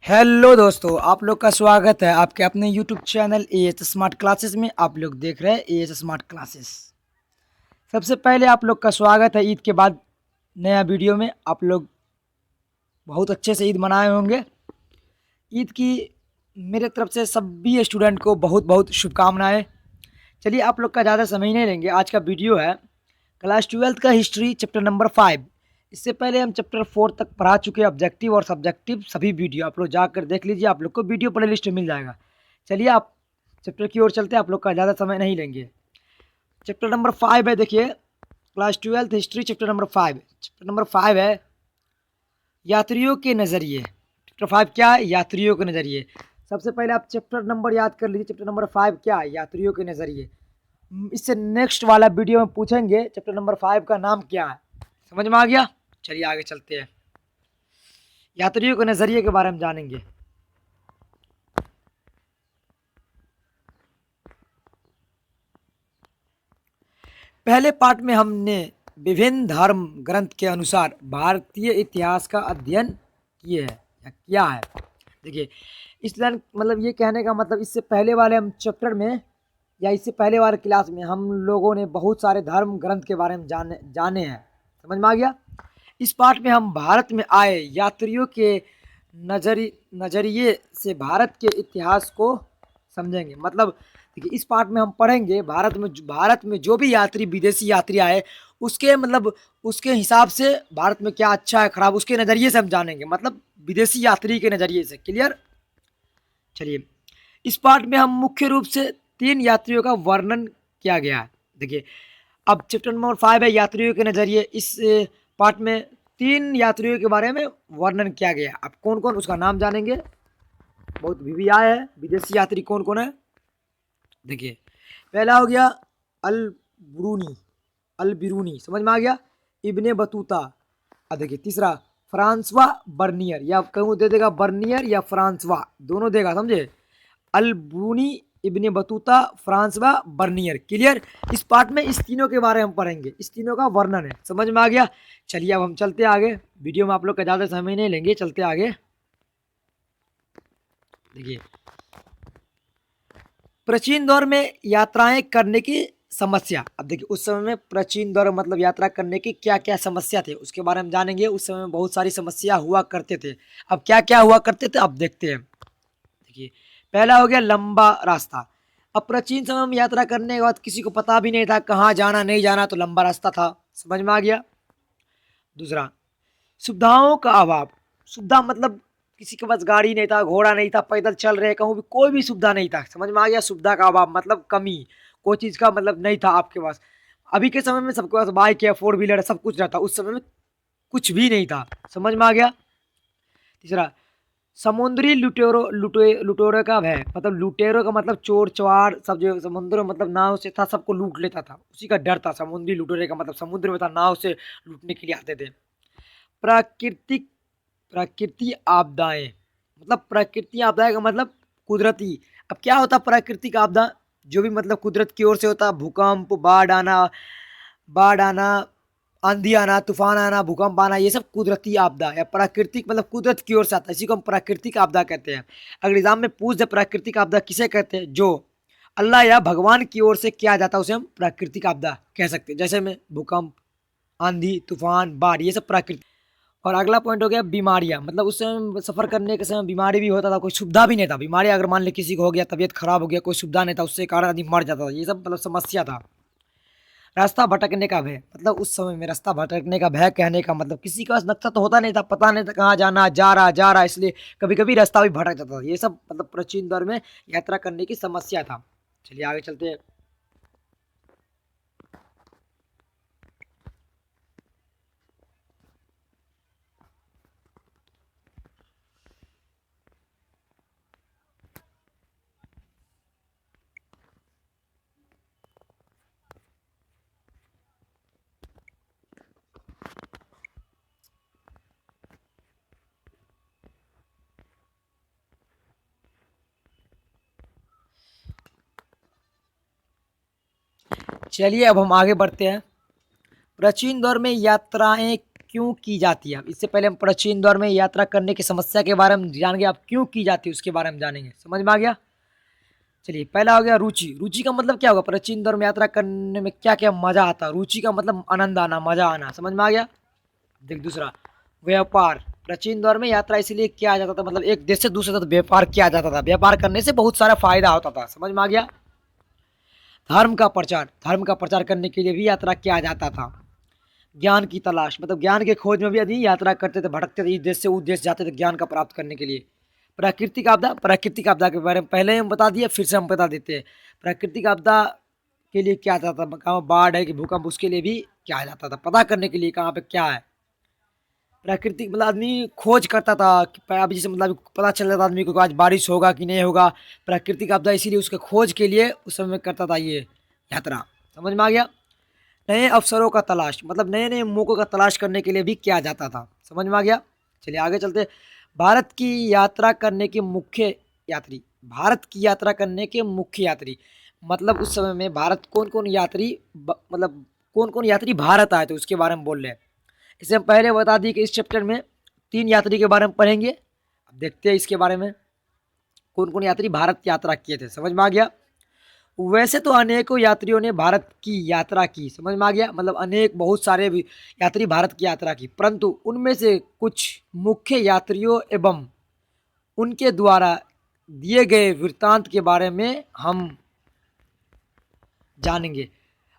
Hello दोस्तों, आप लोग का स्वागत है आपके अपने YouTube channel AH smart classes में। आप लोग देख रहे हैं एएच स्मार्ट क्लासेस। सबसे पहले आप लोग का स्वागत है ईद के बाद नया वीडियो में। आप लोग बहुत अच्छे से ईद मनाए होंगे। ईद की मेरे तरफ से सभी स्टूडेंट को बहुत बहुत शुभकामनाएं। चलिए, आप लोग का ज़्यादा समय नहीं लेंगे। आज का वीडियो है क्लास ट्वेल्थ का हिस्ट्री चैप्टर नंबर 5। इससे पहले हम चैप्टर 4 तक पढ़ा चुके हैं। ऑब्जेक्टिव और सब्जेक्टिव सभी वीडियो आप लोग जाकर देख लीजिए, आप लोग को वीडियो प्ले लिस्ट में मिल जाएगा। चलिए, आप चैप्टर की ओर चलते हैं। आप लोग का ज़्यादा समय नहीं लेंगे। चैप्टर नंबर 5 है, देखिए class twelfth history chapter number 5। Chapter number 5 है यात्रियों के नज़रिए। चैप्टर 5 क्या है? यात्रियों के नज़रिए। सबसे पहले आप चैप्टर नंबर याद कर लीजिए। चैप्टर नंबर 5 क्या है? यात्रियों के नज़रिए। इससे नेक्स्ट वाला वीडियो में पूछेंगे चैप्टर नंबर 5 का नाम क्या है। समझ में आ गया? चलिए आगे चलते हैं, यात्रियों के नज़रिए के बारे में जानेंगे। पहले पार्ट में हमने विभिन्न धर्म ग्रंथ के अनुसार भारतीय इतिहास का अध्ययन किए है या किया है। देखिए, इसलिए मतलब ये कहने का मतलब इससे पहले वाले हम चैप्टर में या इससे पहले वाले क्लास में हम लोगों ने बहुत सारे धर्म ग्रंथ के बारे में जाने हैं। समझ में आ गया? इस पाठ में हम भारत में आए यात्रियों के नजरिए से भारत के इतिहास को समझेंगे। मतलब देखिए, इस पाठ में हम पढ़ेंगे भारत में जो भी यात्री विदेशी यात्री आए उसके मतलब उसके हिसाब से भारत में क्या अच्छा है खराब उसके नज़रिए से हम जानेंगे। मतलब विदेशी यात्री के नज़रिए से। क्लियर? चलिए, इस पाठ में हम मुख्य रूप से 3 यात्रियों का वर्णन किया गया है। देखिए, अब चैप्टर नंबर 5 है यात्रियों के नज़रिए। इस पार्ट में 3 यात्रियों के बारे में वर्णन किया गया। अब कौन कौन उसका नाम जानेंगे। बहुत भी आए हैं विदेशी यात्री, कौन कौन है देखिए। पहला हो गया अल ब्रूनी, अल बिरूनी, समझ में आ गया। Ibn Battuta. अब देखिए तीसरा फ्रांसवा बर्नियर, या कहूँ दे देगा बर्नियर या फ्रांसवा, दोनों देगा, समझे। अल Bruny, Ibn Battuta, Francois Bernier. Clear? इस पार्ट में इस तीनों के बारे में हम पढ़ेंगे, इस तीनों का वर्णन है। समझ में आ गया? चलिए अब हम चलते आगे। वीडियो में आप लोग का ज़्यादा समय नहीं लेंगे, चलते आगे। देखिए, प्राचीन दौर में यात्राएं करने की समस्या। अब देखिए, उस समय में प्राचीन दौर मतलब यात्रा करने की क्या क्या समस्या थे उसके बारे में जानेंगे। उस समय में बहुत सारी समस्या हुआ करते थे। अब क्या क्या हुआ करते थे अब देखते हैं। देखिए, पहला हो गया लंबा रास्ता। अब प्राचीन समय में यात्रा करने के बाद किसी को पता भी नहीं था कहाँ जाना नहीं जाना, तो लंबा रास्ता था। समझ में आ गया? दूसरा, सुविधाओं का अभाव। सुविधा मतलब किसी के पास गाड़ी नहीं था, घोड़ा नहीं था, पैदल चल रहे कहूँ भी, कोई भी सुविधा नहीं था। समझ में आ गया? सुविधा का अभाव मतलब कमी, कोई चीज़ का मतलब नहीं था आपके पास। अभी के समय में सबके पास बाइक है, 4 व्हीलर है, सब कुछ रहता। उस समय में कुछ भी नहीं था। समझ में आ गया? तीसरा, समुद्री लुटेरों का भय। मतलब लुटेरों का मतलब चोर चवार सब जो समुद्र में मतलब नाव से था सबको लूट लेता था, उसी का डर था। समुद्री लुटेरे का मतलब समुद्र में था, नाव से लूटने के लिए आते थे। प्राकृतिक प्राकृतिक आपदाएं। मतलब प्राकृतिक आपदाएं का मतलब कुदरती। अब क्या होता प्राकृतिक आपदा? जो भी मतलब कुदरत की ओर से होता, भूकंप, बाढ़ आना, आंधी आना, तूफान आना, भूकंप आना, ये सब कुदरती आपदा या प्राकृतिक मतलब कुदरत की ओर से आता है। इसी को हम प्राकृतिक आपदा कहते हैं। अगर एग्जाम में पूछ दे प्राकृतिक आपदा किसे कहते हैं, जो अल्लाह या भगवान की ओर से किया जाता है उसे हम प्राकृतिक आपदा कह सकते हैं। जैसे में भूकंप, आंधी, तूफान, बाढ़, ये सब प्राकृतिक। और अगला पॉइंट हो गया बीमारियां। मतलब उस समय सफ़र करने के समय बीमारी भी होता था, कोई सुविधा भी नहीं था। बीमारी अगर मान ले किसी को हो गया, तबीयत खराब हो गया, कोई सुविधा नहीं था, उससे कारण आदमी मर जाता था। ये सब मतलब समस्या था। रास्ता भटकने का भय। मतलब उस समय में रास्ता भटकने का भय कहने का मतलब किसी के पास नक्शा तो होता नहीं था, पता नहीं था कहाँ जाना, जा रहा, इसलिए कभी कभी रास्ता भी भटक जाता था। ये सब मतलब प्राचीन दौर में यात्रा करने की समस्या था। चलिए आगे चलते हैं। चलिए अब हम आगे बढ़ते हैं। प्राचीन दौर में यात्राएं क्यों की जाती है। इससे पहले हम प्राचीन दौर में यात्रा करने की समस्या के बारे में जानेंगे, अब क्यों की जाती है उसके बारे में जानेंगे। समझ में आ गया। चलिए, पहला हो गया रुचि। रुचि का मतलब क्या होगा, प्राचीन दौर में यात्रा करने में क्या क्या मजा आता। रुचि का मतलब आनंद आना, मजा आना। समझ में आ गया। देख, दूसरा व्यापार। प्राचीन दौर में यात्रा इसलिए किया जाता था, मतलब एक देश से दूसरे तक व्यापार किया जाता था। व्यापार करने से बहुत सारा फायदा होता था। समझ में आ गया। धर्म का प्रचार। धर्म का प्रचार करने के लिए भी यात्रा किया जाता था। ज्ञान की तलाश, मतलब ज्ञान के खोज में भी आदमी यात्रा करते थे, भटकते थे, इस देश से उस देश जाते थे ज्ञान का प्राप्त करने के लिए। प्राकृतिक आपदा। प्राकृतिक आपदा के बारे में पहले ही हम बता दिए, फिर से हम बता देते हैं। प्राकृतिक आपदा के लिए क्या जाता था, कहाँ बाढ़ है कि भूकंप, उसके लिए भी क्या जाता था, पता करने के लिए कहाँ पे क्या है। प्राकृतिक मतलब आदमी खोज करता था कि अभी जैसे मतलब पता चल जाता आदमी को आज बारिश होगा कि नहीं होगा। प्राकृतिक आपदा इसीलिए उसके खोज के लिए उस समय में करता था ये यात्रा। समझ में आ गया। नए अवसरों का तलाश, मतलब नए नए मौक़ों का तलाश करने के लिए भी किया जाता था। समझ में आ गया। चलिए आगे चलते। भारत की यात्रा करने के मुख्य यात्री। भारत की यात्रा करने के मुख्य यात्री, मतलब उस समय में भारत कौन कौन यात्री मतलब कौन कौन यात्री भारत आए थे उसके बारे में बोल रहे हैं। इसे हम पहले बता दी कि इस चैप्टर में 3 यात्री के बारे में पढ़ेंगे। अब देखते हैं इसके बारे में कौन कौन यात्री भारत यात्रा किए थे। समझ में आ गया। वैसे तो अनेकों यात्रियों ने भारत की यात्रा की। समझ में आ गया। मतलब अनेक बहुत सारे भी यात्री भारत की यात्रा की, परंतु उनमें से कुछ मुख्य यात्रियों एवं उनके द्वारा दिए गए वृत्तांत के बारे में हम जानेंगे।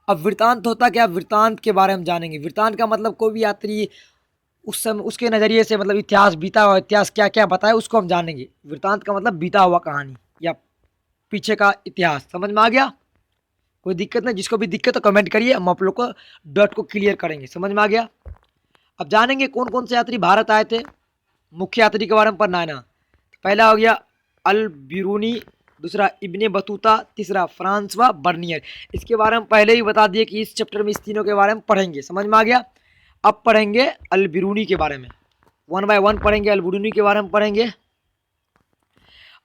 अब वृत्तांत होता क्या, वृत्तांत के बारे में जानेंगे। वृत्तांत का मतलब कोई भी यात्री उस समय उसके नज़रिए से मतलब इतिहास, बीता हुआ इतिहास क्या क्या बताए उसको हम जानेंगे। वृत्तांत का मतलब बीता हुआ कहानी या पीछे का इतिहास। समझ में आ गया। कोई दिक्कत नहीं, जिसको भी दिक्कत तो कमेंट करिए, हम आप लोग को डॉट को क्लियर करेंगे। समझ में आ गया। अब जानेंगे कौन कौन से यात्री भारत आए थे। मुख्य यात्री के बारे में पढ़ना है ना। पहला हो गया अल बिरूनी, दूसरा इब्ने बतूता, तीसरा फ्रांसवा बर्नियर। इसके बारे में पहले ही बता दिए कि इस चैप्टर में इस तीनों के बारे में पढ़ेंगे। समझ में आ गया। अब पढ़ेंगे अल बिरूनी के बारे में, 1 बाय 1 पढ़ेंगे। अल बिरूनी के बारे में पढ़ेंगे।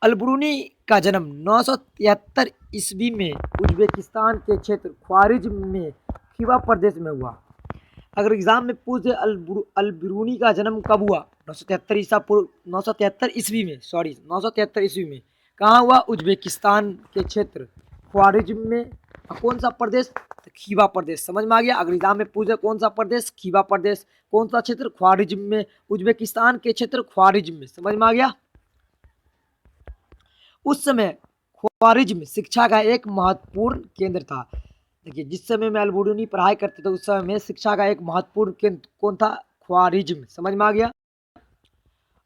अल बिरूनी का जन्म 973 ईस्वी में उज्बेकिस्तान के क्षेत्र ख्वारिज्म में खिवा प्रदेश में हुआ। अगर एग्जाम में पूछे अल बिरूनी का जन्म कब हुआ, 973 ईसा पूर्व, 973 ईस्वी में, सॉरी 973 ईस्वी में। कहाँ हुआ, उज्बेकिस्तान के क्षेत्र ख्वारिज्म में। कौन सा प्रदेश, खीवा प्रदेश। समझ में आ गया। अगर एग्जाम में पूछे कौन सा प्रदेश, खीवा प्रदेश। कौन सा क्षेत्र, ख्वारिज्म में, उज्बेकिस्तान के क्षेत्र ख्वारिज्म में। समझ में आ गया। उस समय ख्वारिज्म शिक्षा का एक महत्वपूर्ण केंद्र था। देखिए, जिस समय में अल बिरूनी पढ़ाई करते थे उस समय में शिक्षा का एक महत्वपूर्ण केंद्र कौन था, ख्वारिज्म। समझ में आ गया।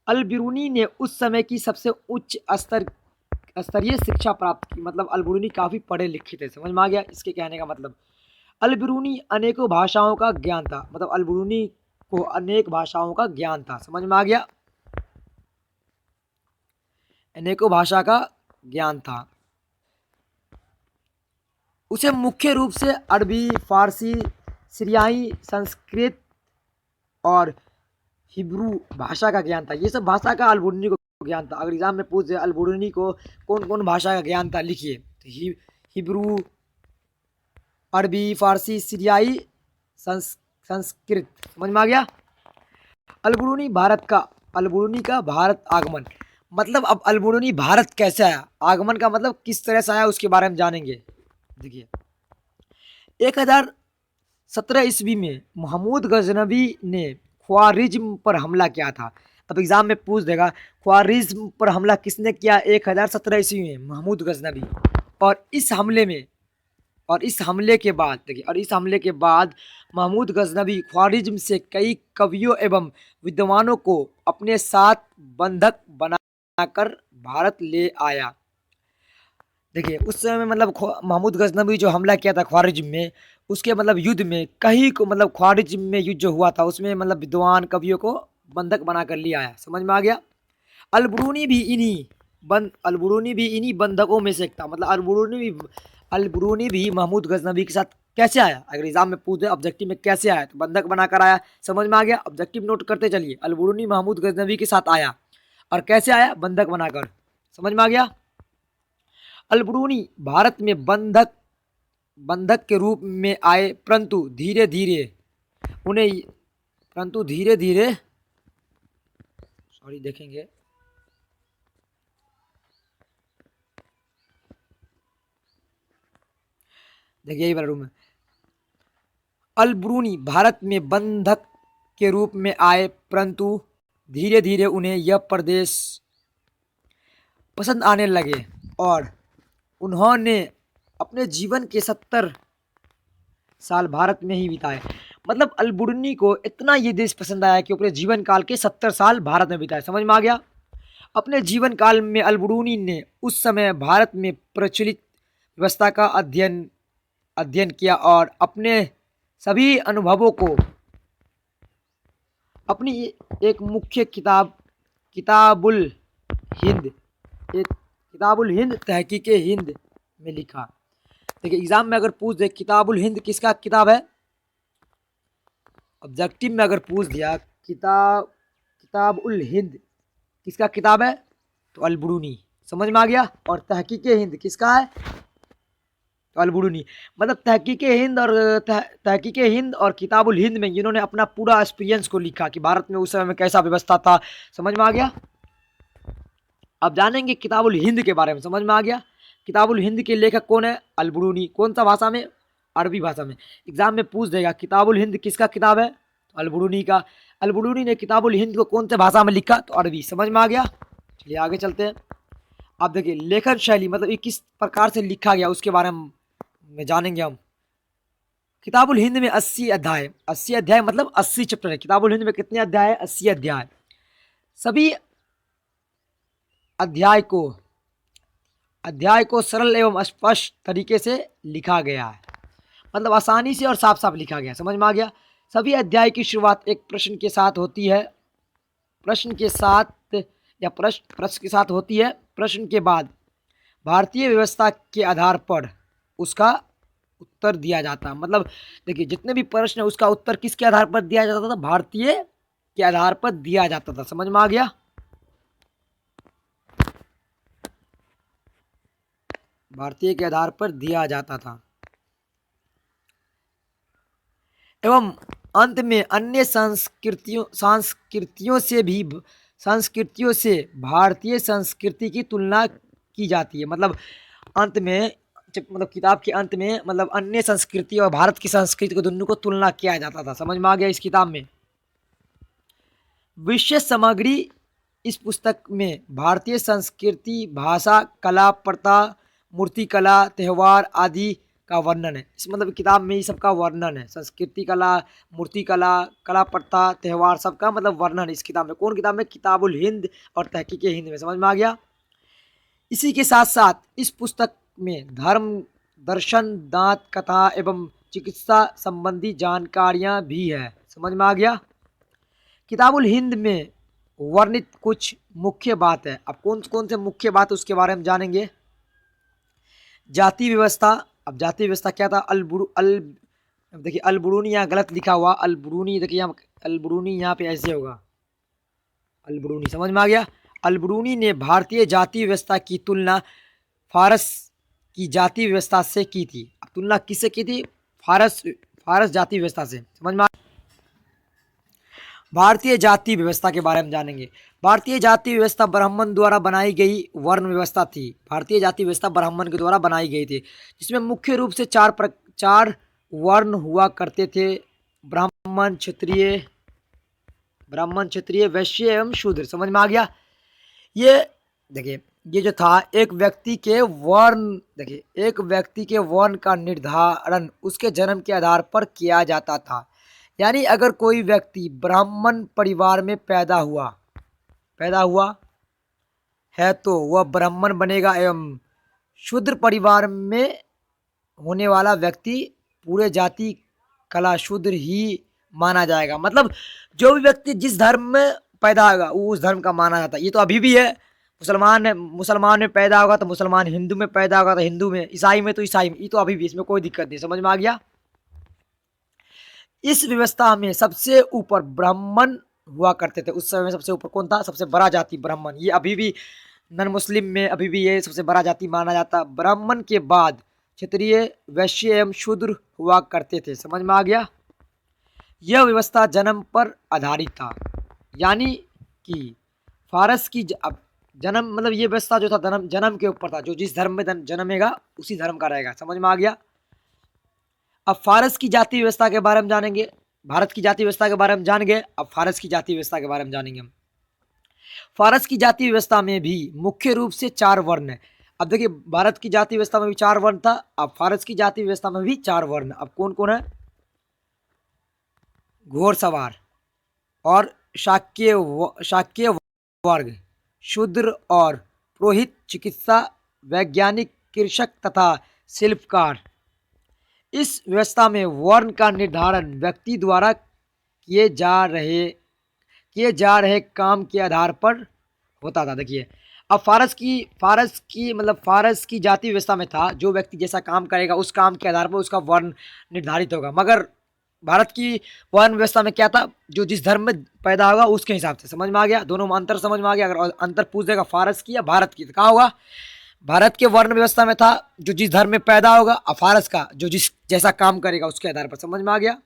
अल बिरूनी ने उस समय की सबसे उच्च स्तरीय शिक्षा प्राप्त की, मतलब अल बिरूनी काफ़ी पढ़े लिखे थे। समझ में आ गया इसके कहने का मतलब। अल बिरूनी अनेकों भाषाओं का ज्ञान था, मतलब अल बिरूनी को अनेक भाषाओं का ज्ञान था। समझ में आ गया। अनेकों भाषा का ज्ञान था। उसे मुख्य रूप से अरबी, फारसी, सीरियाई, संस्कृत और हिब्रू भाषा का ज्ञान था। ये सब भाषा का अल बिरूनी को ज्ञान था। अगर एग्जाम में पूछे अल बिरूनी को कौन कौन भाषा का ज्ञान था, लिखिए। तो हिब्रू, अरबी, फारसी, सीरियाई, संस्कृत। समझ में आ गया। अल बिरूनी का भारत आगमन, मतलब अब अल बिरूनी भारत कैसे आया, आगमन का मतलब किस तरह से आया उसके बारे में जानेंगे। देखिए, 1017 ईस्वी में महमूद गजनबी ने ख्वारिज्म पर हमला किया था। अब एग्जाम में पूछ देगा ख्वारिज्म पर हमला किसने किया, 1017 ईस्वी में महमूद गजनबी। और इस हमले के बाद, देखिए, और इस हमले के बाद महमूद गजनबी ख्वारिज्म से कई कवियों एवं विद्वानों को अपने साथ बंधक बनाकर भारत ले आया। देखिए, उस समय में मतलब महमूद गजनबी जो हमला किया था ख्वारिज्म में, उसके मतलब युद्ध में कहीं को, मतलब ख्वारिज्म में युद्ध जो हुआ था उसमें मतलब विद्वान कवियों को बंधक बनाकर ले आया। समझ में आ गया। अल बिरूनी भी इन्हीं बंधकों में से एक था। मतलब अल बिरूनी भी महमूद गजनबी के साथ कैसे आया, अगर एग्जाम में पूछे ऑब्जेक्टिव में कैसे आया, तो बंधक बनाकर आया। समझ में आ गया। ऑब्जेक्टिव नोट करते चलिए। अल बिरूनी महमूद गजनबी के साथ आया और कैसे आया, बंधक बनाकर। समझ में आ गया। अल बिरूनी भारत में बंधक के रूप में आए, परंतु धीरे धीरे परंतु धीरे धीरे, सॉरी देखेंगे, देखिए यही वाला रूम है। अल ब्रूनी भारत में बंधक के रूप में आए, परंतु धीरे धीरे उन्हें यह प्रदेश पसंद आने लगे और उन्होंने अपने जीवन के 70 साल भारत में ही बिताए। मतलब अल ब्रूनी को इतना ये देश पसंद आया कि अपने जीवन काल के 70 साल भारत में बिताए। समझ में आ गया। अपने जीवन काल में अल ब्रूनी ने उस समय भारत में प्रचलित व्यवस्था का अध्ययन किया और अपने सभी अनुभवों को अपनी एक मुख्य किताबुल हिंद तहकीके हिंद में लिखा। देखिए एग्जाम में अगर पूछ दे किताबुल हिंद किसका किताब है, ऑब्जेक्टिव में अगर पूछ दिया किताबुल हिंद किसका किताब है, तो अल ब्रूनी। समझ में आ गया। और तहकीके हिंद किसका है, तो अल ब्रूनी। मतलब तहकीके हिंद और किताबुल हिंद में इन्होंने अपना पूरा एक्सपीरियंस को लिखा कि भारत में उस समय में कैसा व्यवस्था था। समझ में आ गया। अब जानेंगे किताबुल हिंद के बारे में। समझ में आ गया। किताबुल हिंद के लेखक कौन है, अल ब्रूनी। कौन सा भाषा में, अरबी भाषा में। एग्जाम में पूछ देगा किताबुल हिंद किसका किताब है, तो अल ब्रूनी का। अल ब्रूनी ने किताबुल हिंद को कौन से भाषा में लिखा, तो अरबी। समझ में आ गया। चलिए आगे चलते हैं। आप देखिए लेखन शैली, मतलब ये किस प्रकार से लिखा गया उसके बारे में जानेंगे हम। किताबुल हिंद में 80 अध्याय, 80 अध्याय मतलब 80 चैप्टर है। किताबुल हिंद में कितने अध्याय है, 80 अध्याय। सभी अध्याय को सरल एवं स्पष्ट तरीके से लिखा गया है। मतलब आसानी से और साफ साफ लिखा गया। समझ में आ गया। सभी अध्याय की शुरुआत एक प्रश्न के साथ होती है। प्रश्न के साथ होती है। प्रश्न के बाद भारतीय व्यवस्था के आधार पर उसका उत्तर दिया जाता है। मतलब देखिए जितने भी प्रश्न है उसका उत्तर किसके आधार पर दिया जाता था, भारतीय के आधार पर दिया जाता था। समझ में आ गया। भारतीय के आधार पर दिया जाता था। एवं अंत में अन्य संस्कृतियों से भारतीय संस्कृति की तुलना की जाती है। मतलब अंत में, मतलब किताब के अंत में, मतलब अन्य संस्कृति और भारत की संस्कृति को दोनों को तुलना किया जाता था। समझ में आ गया। इस किताब में विशेष सामग्री, इस पुस्तक में भारतीय संस्कृति, भाषा, कला, प्रथा, मूर्तिकला, त्यौहार आदि का वर्णन है। इस मतलब किताब में ये सबका वर्णन है। संस्कृति, कला, मूर्तिकला, कला, प्रथा, त्यौहार सबका मतलब वर्णन है इस किताब में। कौन किताब में, किताबुल हिंद और तहकीके हिंद में। समझ में आ गया। इसी के साथ साथ इस पुस्तक में धर्म, दर्शन, दांत कथा एवं चिकित्सा संबंधी जानकारियां भी है। समझ में आ गया। किताबुल हिंद में वर्णित कुछ मुख्य बात है। अब कौन कौन से मुख्य बात उसके बारे में जानेंगे। जाति व्यवस्था। अब जाति व्यवस्था क्या था, देखिए अल ब्रूनी यहाँ गलत लिखा हुआ, अल ब्रूनी देखिए यहाँ, अल ब्रूनी यहाँ पे ऐसे होगा, अल ब्रूनी। समझ में आ गया। अल ब्रूनी ने भारतीय जाति व्यवस्था की तुलना फारस की जाति व्यवस्था से की थी। अब तुलना किससे की थी, फारस जाति व्यवस्था से। समझ में। भारतीय जाति व्यवस्था के बारे में जानेंगे। भारतीय जाति व्यवस्था ब्राह्मण द्वारा बनाई गई वर्ण व्यवस्था थी। भारतीय जाति व्यवस्था ब्राह्मण के द्वारा बनाई गई थी, जिसमें मुख्य रूप से चार वर्ण हुआ करते थे। ब्राह्मण, क्षत्रिय, वैश्य एवं शूद्र। समझ में आ गया। ये देखिए ये जो था एक व्यक्ति के वर्ण का निर्धारण उसके जन्म के आधार पर किया जाता था। यानी अगर कोई व्यक्ति ब्राह्मण परिवार में पैदा हुआ है तो वह ब्राह्मण बनेगा, एवं शूद्र परिवार में होने वाला व्यक्ति पूरे जाति कला शूद्र ही माना जाएगा। मतलब जो भी व्यक्ति जिस धर्म में पैदा होगा वो उस धर्म का माना जाता है। ये तो अभी भी है। मुसलमान में पैदा होगा तो मुसलमान, हिंदू में पैदा होगा तो हिंदू में, ईसाई में तो ईसाई में। ये तो अभी भी, इसमें कोई दिक्कत नहीं। समझ में आ गया। इस व्यवस्था में सबसे ऊपर ब्राह्मण हुआ करते थे। उस समय में सबसे ऊपर कौन था, सबसे बड़ा जाति ब्राह्मण। ये अभी भी नन मुस्लिम में अभी भी ये सबसे बड़ा जाति माना जाता। ब्राह्मण के बाद क्षत्रिय, वैश्य एवं शूद्र हुआ करते थे। समझ में आ गया। यह व्यवस्था जन्म पर आधारित था, यानी कि फारस की अब जन्म मतलब ये व्यवस्था जो था जन्म जन्म के ऊपर था, जो जिस धर्म में जन्मेगा उसी धर्म का रहेगा। समझ में आ गया। अब फारस की जाति व्यवस्था के बारे में जानेंगे। भारत की जाति व्यवस्था के बारे में जान गए, अब फारस की जाति व्यवस्था के बारे में जानेंगे हम। फारस की जाति व्यवस्था में भी मुख्य रूप से 4 वर्ण है। अब देखिए भारत की जाति व्यवस्था में भी 4 वर्ण था, अब फारस की जाति व्यवस्था में भी 4 वर्ण। अब कौन कौन है? घोड़सवार और शाक्य वर्ग, शूद्र और पुरोहित, चिकित्सा, वैज्ञानिक, कृषक तथा शिल्पकार। इस व्यवस्था में वर्ण का निर्धारण व्यक्ति द्वारा किए जा रहे काम के आधार पर होता था। देखिए अब फारस की जाति व्यवस्था में था, जो व्यक्ति जैसा काम करेगा उस काम के आधार पर उसका वर्ण निर्धारित होगा। मगर भारत की वर्ण व्यवस्था में क्या था? जो जिस धर्म में पैदा होगा उसके हिसाब से। समझ में आ गया? दोनों में अंतर समझ में आ गया। अगर अंतर पूछ देगा फारस की या भारत की, तो कहाँ होगा? भारत के वर्ण व्यवस्था में था जो जिस धर्म में पैदा होगा, और फारस का जो जिस जैसा काम करेगा उसके आधार पर। समझ में आ गया?